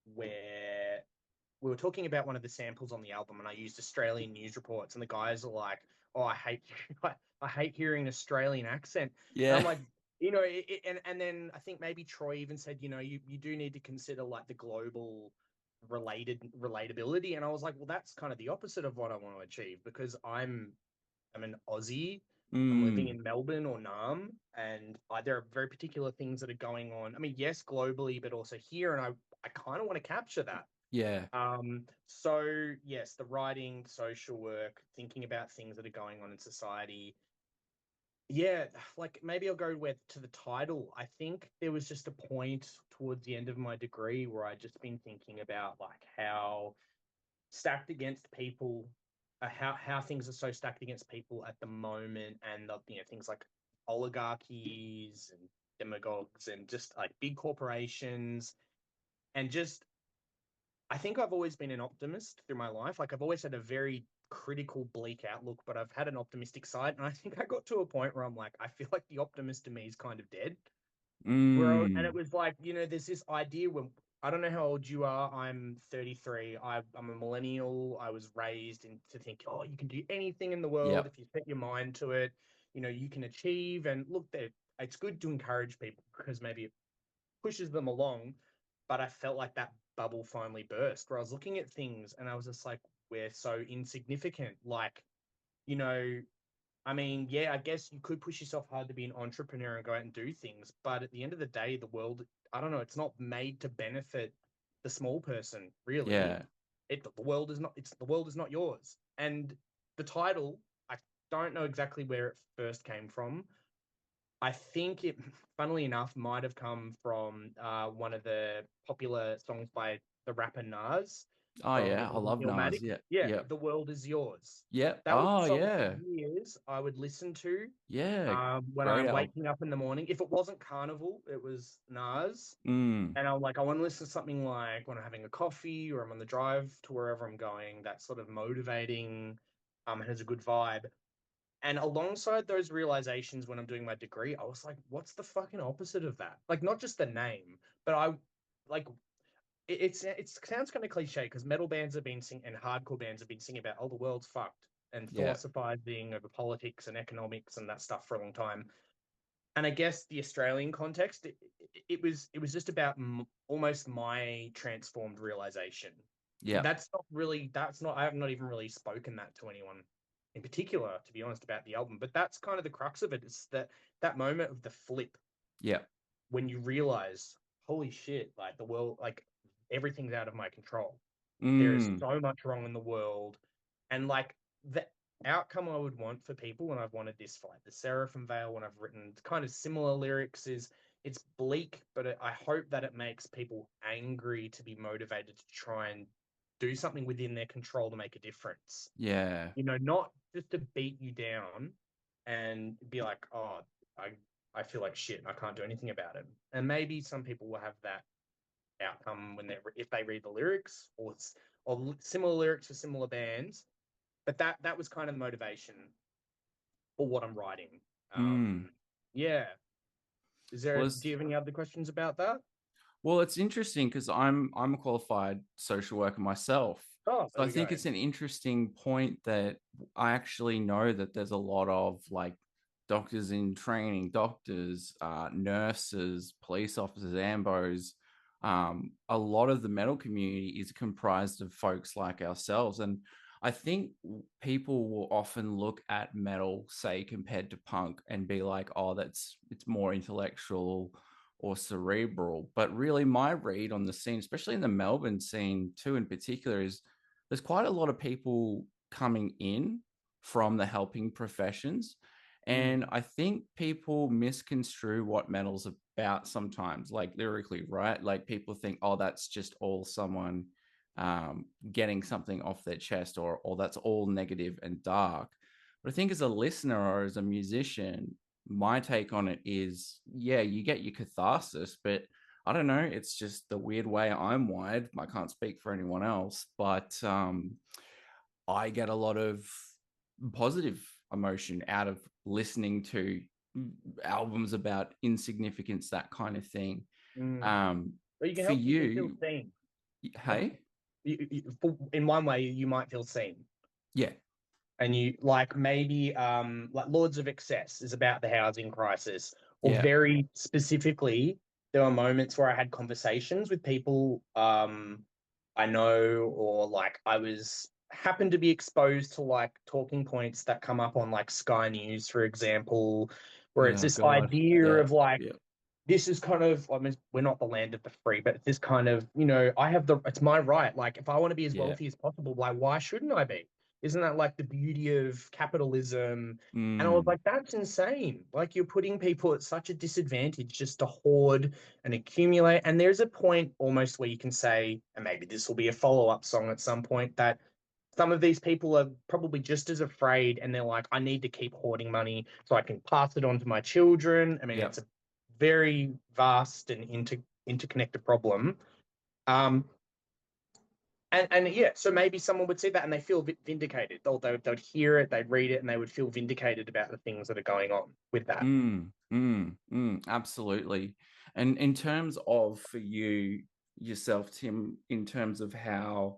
Speaker 2: where we were talking about one of the samples on the album, and I used Australian news reports, and the guys are like, "Oh, I hate, I hate hearing an Australian accent," and I'm
Speaker 1: yeah.
Speaker 2: like, you know, and then I think maybe Troy even said, you know, you do need to consider like the global relatability, and I was like, well, that's kind of the opposite of what I want to achieve because I'm an Aussie. I'm living
Speaker 1: Mm,
Speaker 2: in Melbourne or Nam, and there are very particular things that are going on. I mean, yes, globally, but also here, and I kind of want to capture that.
Speaker 1: yeah.
Speaker 2: So yes, the writing, social work, thinking about things that are going on in society. Yeah, like maybe I'll go with to the title. I think there was just a point towards the end of my degree where I'd just been thinking about like how stacked against people, how things are so stacked against people at the moment, and things like oligarchies and demagogues and just like big corporations, and just I think I've always been an optimist through my life. Like I've always had a very critical, bleak outlook, but I've had an optimistic side, and I think I got to a point where I'm like, I feel like the optimist in me is kind of dead. And it
Speaker 1: Mm,
Speaker 2: was like, there's this idea when I don't know how old you are. I'm 33. I'm a millennial. I was raised to think, oh, you can do anything in the world
Speaker 1: Yep.
Speaker 2: if you set your mind to it. You can achieve. And look, it's good to encourage people because maybe it pushes them along. But I felt like that bubble finally burst where I was looking at things and I was just like, we're so insignificant. Like, you know, I mean, yeah, I guess you could push yourself hard to be an entrepreneur and go out and do things, but at the end of the day, the world, I don't know, it's not made to benefit the small person, really.
Speaker 1: Yeah.
Speaker 2: The world is not yours. And the title, I don't know exactly where it first came from. I think it, funnily enough, might have come from one of the popular songs by the rapper Nas
Speaker 1: Oh yeah, I
Speaker 2: called
Speaker 1: love Nas.
Speaker 2: Illmatic.
Speaker 1: Yeah.
Speaker 2: Yeah,
Speaker 1: Yep.
Speaker 2: The World Is Yours.
Speaker 1: Yep.
Speaker 2: That was a
Speaker 1: Oh
Speaker 2: song for
Speaker 1: yeah.
Speaker 2: years I would listen to
Speaker 1: Yeah.
Speaker 2: when
Speaker 1: Great
Speaker 2: I'm
Speaker 1: album.
Speaker 2: waking up in the morning. If it wasn't Carnival, it was Nas.
Speaker 1: Mm.
Speaker 2: And I'm like, I want to listen to something like when I'm having a coffee or I'm on the drive to wherever I'm going, that's sort of motivating, has a good vibe. And alongside those realizations when I'm doing my degree, I was like, what's the fucking opposite of that? Like, not just the name, but like it sounds kind of cliche because metal bands have been singing and hardcore bands have been singing about, oh, the world's fucked and
Speaker 1: Yeah.
Speaker 2: philosophizing over politics and economics and that stuff for a long time. And I guess the Australian context, it was just about almost my transformed realization.
Speaker 1: Yeah.
Speaker 2: That's not I have not even really spoken that to anyone in particular, to be honest, about the album. But that's kind of the crux of it. It's that moment of the flip
Speaker 1: Yeah.
Speaker 2: when you realize, holy shit, like the world, like everything's out of my control. There is
Speaker 1: Mm.
Speaker 2: so much wrong in the world. And like the outcome I would want for people when I've wanted this fight, the Seraphim Veil, when I've written kind of similar lyrics, is it's bleak, but I hope that it makes people angry to be motivated to try and do something within their control to make a difference.
Speaker 1: Yeah.
Speaker 2: Not just to beat you down and be like, oh, I I feel like shit. I can't do anything about it. And maybe some people will have that outcome when they if they read the lyrics or similar lyrics for similar bands. But that was kind of the motivation for what I'm writing.
Speaker 1: Mm.
Speaker 2: Yeah.
Speaker 1: Well,
Speaker 2: Do you have any other questions about that?
Speaker 1: it's interesting because I'm a qualified social worker myself.
Speaker 2: Oh,
Speaker 1: So
Speaker 2: there
Speaker 1: I
Speaker 2: we go.
Speaker 1: think it's an interesting point that I actually know that there's a lot of like doctors in training, doctors, nurses, police officers, ambos. A lot of the metal community is comprised of folks like ourselves. And I think people will often look at metal, say, compared to punk, and be like, oh, it's more intellectual or cerebral. But really, my read on the scene, especially in the Melbourne scene too, in particular, is there's quite a lot of people coming in from the helping professions.
Speaker 2: Mm,
Speaker 1: And I think people misconstrue what metal's about sometimes, like lyrically, right? Like people think, oh, that's just all someone getting something off their chest, or that's all negative and dark. But I think as a listener or as a musician, my take on it is, yeah, you get your catharsis, but I don't know, it's just the weird way I'm wired. I can't speak for anyone else, but I get a lot of positive emotion out of listening to albums about insignificance, that kind of thing.
Speaker 2: mm.
Speaker 1: Um,
Speaker 2: But
Speaker 1: for
Speaker 2: you can feel
Speaker 1: you,
Speaker 2: seen. Like
Speaker 1: hey,
Speaker 2: in one way, you might feel seen.
Speaker 1: yeah,
Speaker 2: And you like maybe like Lords of Excess is about the housing crisis, or
Speaker 1: yeah,
Speaker 2: very specifically, there were moments where I had conversations with people I know, or like I was happened to be exposed to like talking points that come up on like Sky News, for example, where it's
Speaker 1: yeah,
Speaker 2: this
Speaker 1: God,
Speaker 2: idea
Speaker 1: yeah,
Speaker 2: of like
Speaker 1: yeah,
Speaker 2: this is kind of, I mean, we're not the land of the free, but it's this kind of, it's my right. Like, if I want to be as
Speaker 1: yeah,
Speaker 2: wealthy as possible, why shouldn't I be? Isn't that like the beauty of capitalism? And I was
Speaker 1: mm,
Speaker 2: like, that's insane. Like, you're putting people at such a disadvantage just to hoard and accumulate. And there's a point almost where you can say, and maybe this will be a follow-up song at some point, that some of these people are probably just as afraid and they're like, I need to keep hoarding money so I can pass it on to my children. I mean,
Speaker 1: yeah,
Speaker 2: it's a very vast and interconnected problem. Um, and yeah, so maybe someone would see that and they feel vindicated. They'd hear it, they'd read it, and they would feel vindicated about the things that are going on with that.
Speaker 1: absolutely. And in terms of for you, yourself, Tim, in terms of how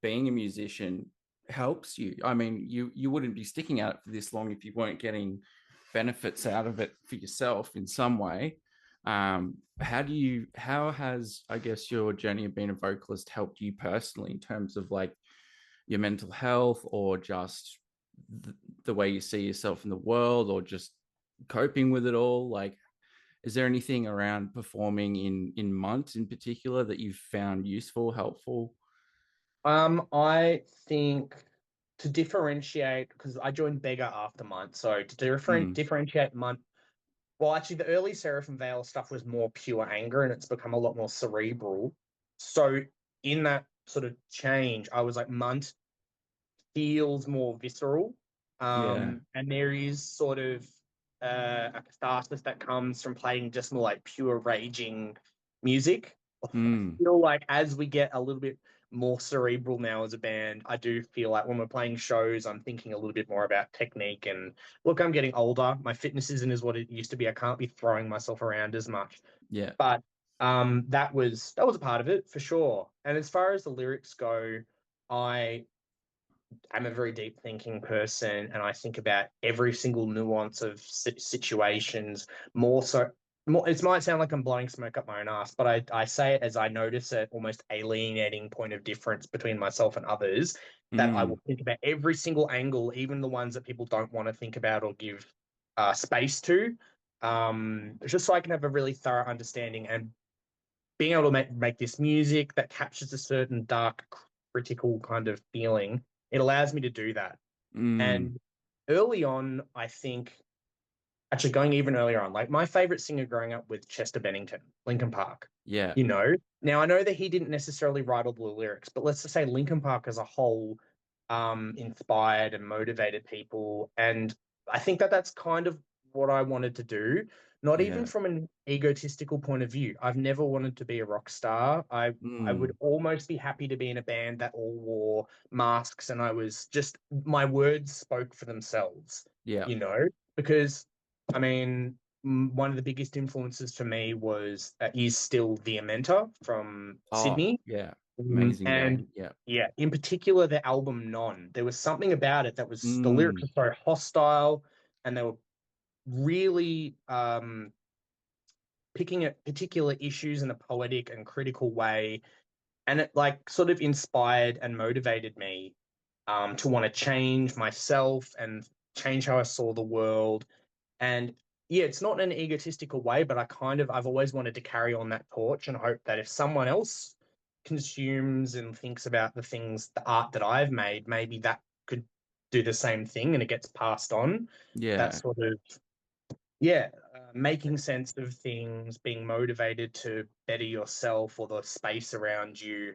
Speaker 1: being a musician helps you? I mean, you wouldn't be sticking at it for this long if you weren't getting benefits out of it for yourself in some way. How has, I guess, your journey of being a vocalist helped you personally in terms of like your mental health, or just the way you see yourself in the world, or just coping with it all? Like, is there anything around performing in Munt in particular that you've found useful, helpful?
Speaker 2: I think to differentiate, because I joined Beggar after Munt, so to
Speaker 1: Mm,
Speaker 2: differentiate Munt, well, actually, the early Seraphim Veil stuff was more pure anger, and it's become a lot more cerebral. So in that sort of change, I was like, Munt feels more visceral.
Speaker 1: yeah.
Speaker 2: And there is sort of a catharsis that comes from playing just more like pure raging music. I
Speaker 1: Mm,
Speaker 2: feel like as we get a little bit more cerebral now as a band, I do feel like when we're playing shows, I'm thinking a little bit more about technique. And look, I'm getting older. My fitness isn't as what it used to be. I can't be throwing myself around as much.
Speaker 1: yeah.
Speaker 2: But that was a part of it for sure. And as far as the lyrics go, I I'm a very deep thinking person, and I think about every single nuance of situations more so. More, it might sound like I'm blowing smoke up my own ass, but I say it as I notice an almost alienating point of difference between myself and others, that I
Speaker 1: Mm,
Speaker 2: will think about every single angle, even the ones that people don't want to think about or give space to, just so I can have a really thorough understanding and being able to make this music that captures a certain dark, critical kind of feeling. It allows me to do that.
Speaker 1: mm,
Speaker 2: And early on, I think, actually going even earlier on, like my favorite singer growing up with Chester Bennington, Linkin Park,
Speaker 1: yeah.
Speaker 2: you know. Now I know that he didn't necessarily write all the lyrics, but let's just say Linkin Park as a whole inspired and motivated people. And I think that that's kind of what I wanted to do, not even
Speaker 1: Yeah.
Speaker 2: from an egotistical point of view. I've never wanted to be a rock star. I would
Speaker 1: Mm,
Speaker 2: almost be happy to be in a band that all wore masks and I was just my words spoke for themselves,
Speaker 1: yeah.
Speaker 2: you know, because I mean, one of the biggest influences for me was is still the Amenta from
Speaker 1: Oh,
Speaker 2: Sydney.
Speaker 1: yeah. Amazing
Speaker 2: And
Speaker 1: band. Yeah.
Speaker 2: yeah, in particular, the album Non. There was something about it that was the lyrics
Speaker 1: Mm,
Speaker 2: were so hostile, and they were really picking at particular issues in a poetic and critical way, and it like sort of inspired and motivated me to want to change myself and change how I saw the world. And yeah, it's not in an egotistical way, but I've always wanted to carry on that torch and hope that if someone else consumes and thinks about the art that I've made, maybe that could do the same thing and it gets passed on. That
Speaker 1: yeah.
Speaker 2: sort of, yeah, making sense of things, being motivated to better yourself or the space around you.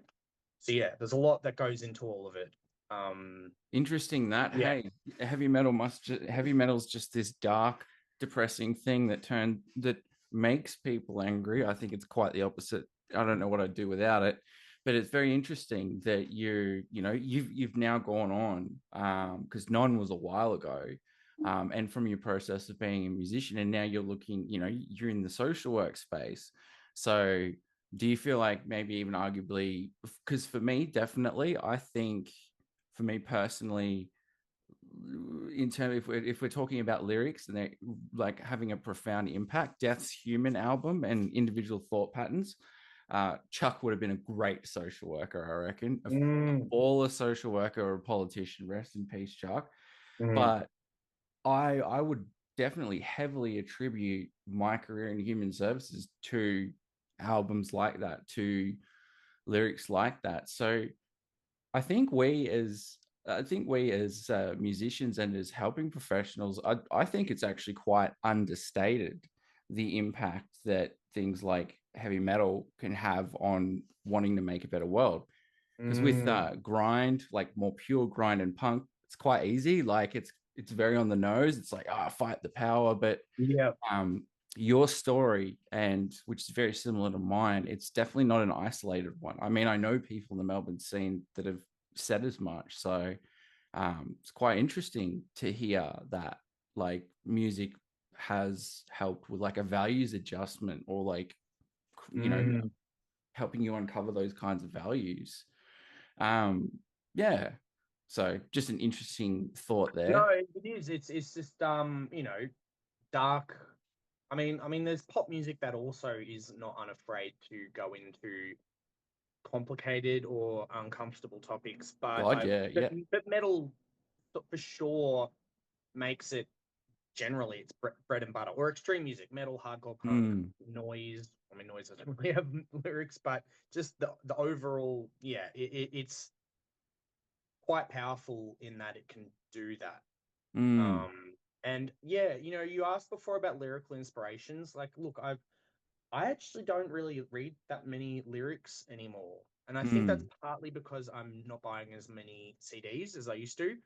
Speaker 2: So yeah, there's a lot that goes into all of it. Um,
Speaker 1: Interesting that.
Speaker 2: yeah.
Speaker 1: Hey, heavy metal's just this dark, depressing thing that makes people angry. I think it's quite the opposite. I don't know what I'd do without it, but it's very interesting that you've now gone on, because none was a while ago, and from your process of being a musician, and now you're looking, you're in the social work space. So do you feel like maybe even arguably, because for me, definitely, I think for me personally, in terms, if we're talking about lyrics and they like having a profound impact, Death's Human album and Individual Thought Patterns, Chuck would have been a great social worker, I reckon.
Speaker 2: Mm,
Speaker 1: All a social worker or a politician, rest in peace, Chuck.
Speaker 2: mm,
Speaker 1: But I would definitely heavily attribute my career in human services to albums like that, to lyrics like that. So I think we as musicians and as helping professionals, I think it's actually quite understated the impact that things like heavy metal can have on wanting to make a better world. Because with
Speaker 2: mm.
Speaker 1: grind, like more pure grind and punk, it's quite easy. Like it's very on the nose. It's like, fight the power. But
Speaker 2: Yeah.
Speaker 1: um, your story, and which is very similar to mine, it's definitely not an isolated one. I mean, I know people in the Melbourne scene that have said as much. So it's quite interesting to hear that like music has helped with like a values adjustment, or like, you know,
Speaker 2: Mm.
Speaker 1: helping you uncover those kinds of values. Um, yeah. So just an interesting thought
Speaker 2: No,
Speaker 1: there.
Speaker 2: it is. It's just dark. I mean, there's pop music that also is not unafraid to go into complicated or uncomfortable topics, but
Speaker 1: God, yeah, yeah.
Speaker 2: but metal for sure makes it generally it's bread and butter, or extreme music, metal, hardcore punk,
Speaker 1: Mm,
Speaker 2: noise. I mean, noise doesn't really have lyrics, but just the overall, yeah, it's quite powerful in that it can do that.
Speaker 1: mm,
Speaker 2: Um, and yeah, you asked before about lyrical inspirations. Like, look, I actually don't really read that many lyrics anymore. And I think that's
Speaker 1: mm.
Speaker 2: partly because I'm not buying as many CDs as I used to.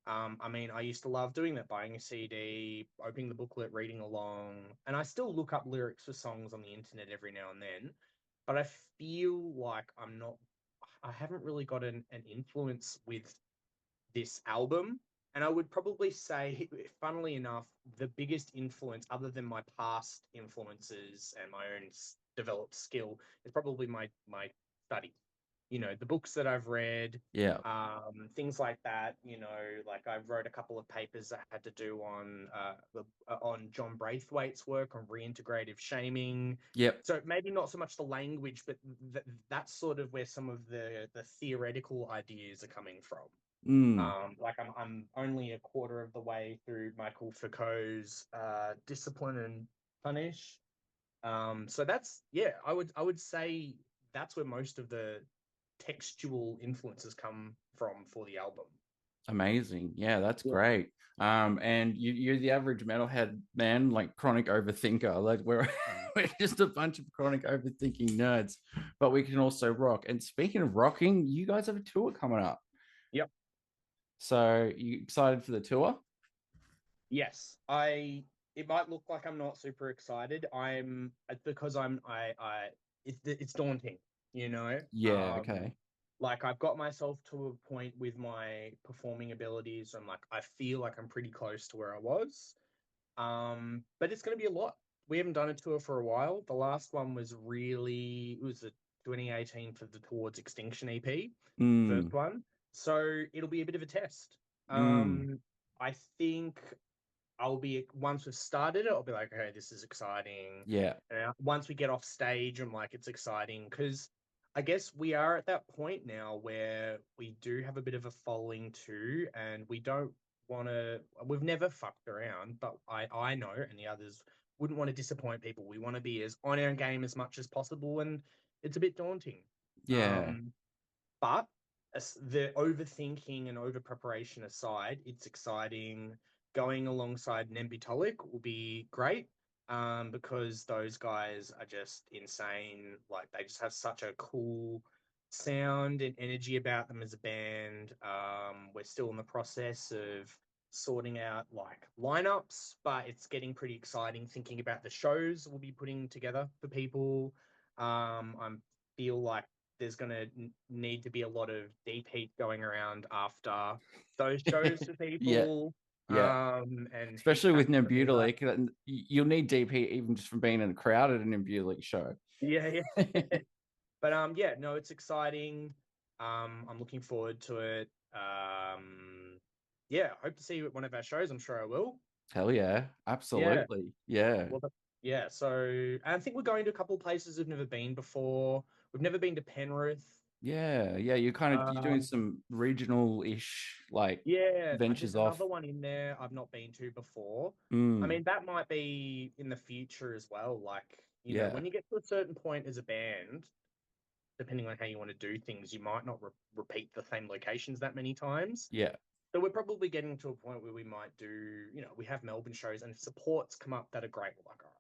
Speaker 2: I mean, I used to love doing that, buying a CD, opening the booklet, reading along. And I still look up lyrics for songs on the internet every now and then. But I feel like I haven't really got an influence with this album. And I would probably say, funnily enough, the biggest influence, other than my past influences and my own developed skill, is probably my study. The books that I've read,
Speaker 1: Yeah.
Speaker 2: things like that. Like I wrote a couple of papers that had to do on John Braithwaite's work on reintegrative shaming.
Speaker 1: Yep.
Speaker 2: So maybe not so much the language, but that's sort of where some of the theoretical ideas are coming from.
Speaker 1: Mm.
Speaker 2: Like I'm only a quarter of the way through Michael Foucault's Discipline and Punish. So that's yeah, I would say that's where most of the textual influences come from for the album.
Speaker 1: Amazing. Yeah, that's
Speaker 2: Yeah.
Speaker 1: great. And you're the average metalhead man, like chronic overthinker. Like we're we're just a bunch of chronic overthinking nerds, but we can also rock. And speaking of rocking, you guys have a tour coming up.
Speaker 2: Yep.
Speaker 1: So you excited for the tour?
Speaker 2: Yes. It might look like I'm not super excited. I'm because it's daunting, you know.
Speaker 1: Yeah, okay.
Speaker 2: Like I've got myself to a point with my performing abilities. I'm like I feel like I'm pretty close to where I was. But it's going to be a lot. We haven't done a tour for a while. The last one it was the 2018 for the Towards Extinction EP, the first
Speaker 1: Mm,
Speaker 2: one. So it'll be a bit of a test.
Speaker 1: mm,
Speaker 2: I think once we've started it, I'll be like, okay, this is exciting.
Speaker 1: yeah,
Speaker 2: And once we get off stage, I'm like, it's exciting because I guess we are at that point now where we do have a bit of a following too, and we don't want to. We've never fucked around, but I know, and the others wouldn't want to disappoint people. We want to be as on our game as much as possible, and it's a bit daunting.
Speaker 1: yeah,
Speaker 2: But the overthinking and over preparation aside, it's exciting. Going alongside Nembitolic will be great because those guys are just insane. Like they just have such a cool sound and energy about them as a band. We're still in the process of sorting out like lineups, but it's getting pretty exciting thinking about the shows we'll be putting together for people. I feel like there's going to need to be a lot of deep heat going around after those shows for
Speaker 1: yeah,
Speaker 2: people,
Speaker 1: yeah.
Speaker 2: and heat
Speaker 1: Especially with
Speaker 2: packs and all that.
Speaker 1: Nebulike, you'll need DP even just from being in a crowd at a Nebulike show.
Speaker 2: Yeah, yeah. But yeah, no, it's exciting. I'm looking forward to it. Yeah, hope to see you at one of our shows. I'm sure I will.
Speaker 1: Hell yeah,
Speaker 2: Yeah.
Speaker 1: absolutely. Yeah.
Speaker 2: Well, yeah. So I think we're going to a couple of places we've never been before. We've never been to Penrith.
Speaker 1: Yeah, yeah, you're doing
Speaker 2: Um,
Speaker 1: some regional-ish like
Speaker 2: Yeah, there's
Speaker 1: ventures off.
Speaker 2: another one in there I've not been to before. I
Speaker 1: Mm,
Speaker 2: mean, that might be in the future as well. Like,
Speaker 1: yeah,
Speaker 2: when you get to a certain point as a band, depending on how you want to do things, you might not repeat the same locations that many times.
Speaker 1: yeah,
Speaker 2: So we're probably getting to a point where we might do, we have Melbourne shows, and if supports come up that are great, we're like, all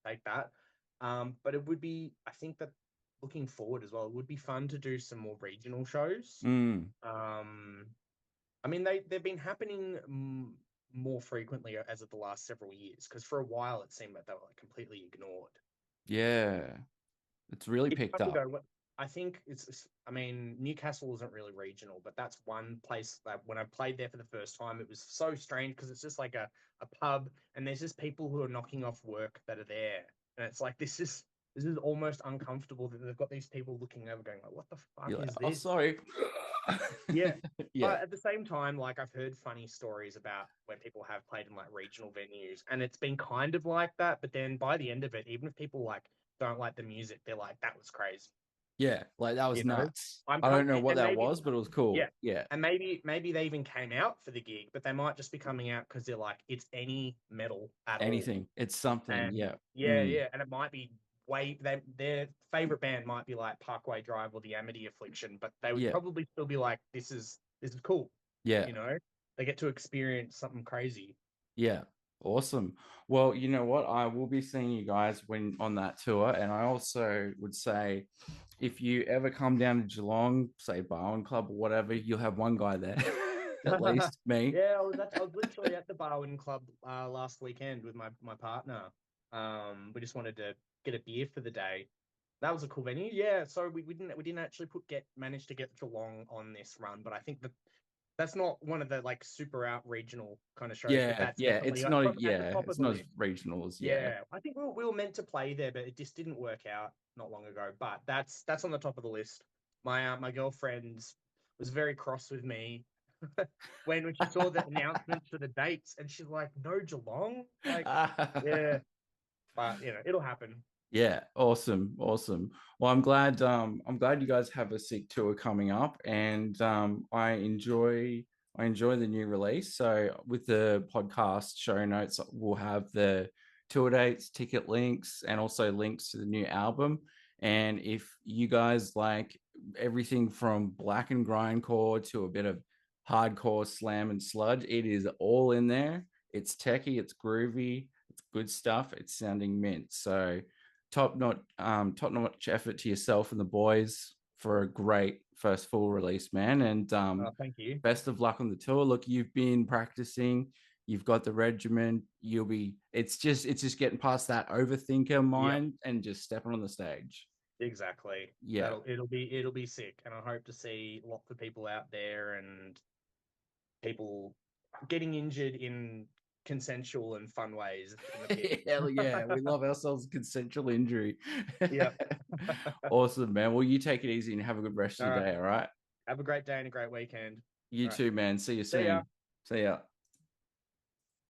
Speaker 2: right, take that. But it would be, I think that looking forward as well, it would be fun to do some more regional shows.
Speaker 1: mm,
Speaker 2: Um, I mean, they've been happening more frequently as of the last several years because for a while it seemed like they were like completely ignored.
Speaker 1: yeah. It's really
Speaker 2: It's
Speaker 1: picked
Speaker 2: funny
Speaker 1: up.
Speaker 2: though. I think I mean, Newcastle isn't really regional, but that's one place that when I played there for the first time, it was so strange because it's just like a pub and there's just people who are knocking off work that are there. And it's like, this is this is almost uncomfortable that they've got these people looking over going like, what the fuck
Speaker 1: You're like,
Speaker 2: is
Speaker 1: oh,
Speaker 2: this?
Speaker 1: sorry.
Speaker 2: Yeah.
Speaker 1: Yeah.
Speaker 2: But at the same time, like I've heard funny stories about when people have played in like regional venues and it's been kind of like that. But then by the end of it, even if people like don't like the music, they're like, that was crazy.
Speaker 1: Yeah. Like that was
Speaker 2: You know,
Speaker 1: nuts. I don't know what
Speaker 2: and
Speaker 1: that
Speaker 2: maybe,
Speaker 1: was, but it was
Speaker 2: yeah.
Speaker 1: cool. Yeah.
Speaker 2: And maybe they even came out for the gig, but they might just be coming out because they're like, it's any metal at all.
Speaker 1: Anything. It's something.
Speaker 2: And
Speaker 1: Yeah.
Speaker 2: yeah,
Speaker 1: Mm.
Speaker 2: yeah. And it might be their favorite band might be like Parkway Drive or the Amity Affliction, but they would
Speaker 1: Yeah.
Speaker 2: probably still be like, this is cool.
Speaker 1: Yeah.
Speaker 2: You know, they get to experience something crazy.
Speaker 1: Yeah. Awesome. Well, you know what? I will be seeing you guys when on that tour. And I also would say if you ever come down to Geelong, say Barwon Club or whatever, you'll have one guy there, at least me.
Speaker 2: Yeah, I was literally at the Barwon Club last weekend with my partner. We just wanted to get a beer for the day. That was a cool venue. Yeah, so we didn't actually manage to get Geelong on this run, but I think that's not one of the like super out regional kind of shows, but
Speaker 1: Yeah,
Speaker 2: that's
Speaker 1: yeah.
Speaker 2: definitely
Speaker 1: It's not,
Speaker 2: at the
Speaker 1: yeah,
Speaker 2: top of
Speaker 1: it's
Speaker 2: the
Speaker 1: not as
Speaker 2: list.
Speaker 1: regional as, yeah.
Speaker 2: Yeah, I think we were meant to play there, but it just didn't work out not long ago. But that's on the top of the list. My girlfriend was very cross with me when she saw the announcements for the dates, and she's like, "No Geelong." Like, yeah, but it'll happen.
Speaker 1: Yeah, awesome, awesome. Well, I'm glad you guys have a sick tour coming up, and I enjoy the new release. So with the podcast show notes, we'll have the tour dates, ticket links, and also links to the new album. And if you guys like everything from black and grindcore to a bit of hardcore slam and sludge, it is all in there. It's techie, it's groovy, it's good stuff. It's sounding mint. So top notch effort to yourself and the boys for a great first full release, man. And
Speaker 2: Thank you.
Speaker 1: best of luck on the tour. Look, you've been practicing, you've got the regiment, you'll be it's just getting past that overthinker
Speaker 2: Yep,
Speaker 1: mind and just stepping on the stage.
Speaker 2: exactly.
Speaker 1: Yeah.
Speaker 2: It'll be sick, and I hope to see lots of people out there and people getting injured in consensual and fun ways in the pit.
Speaker 1: Hell yeah. We love ourselves consensual injury.
Speaker 2: Yeah.
Speaker 1: Awesome, man. Well, you take it easy and have a good rest
Speaker 2: All
Speaker 1: of your
Speaker 2: right.
Speaker 1: day, all right?
Speaker 2: Have a great day and a great weekend.
Speaker 1: You
Speaker 2: All right.
Speaker 1: too, man. See you
Speaker 2: See ya.
Speaker 1: soon. See ya.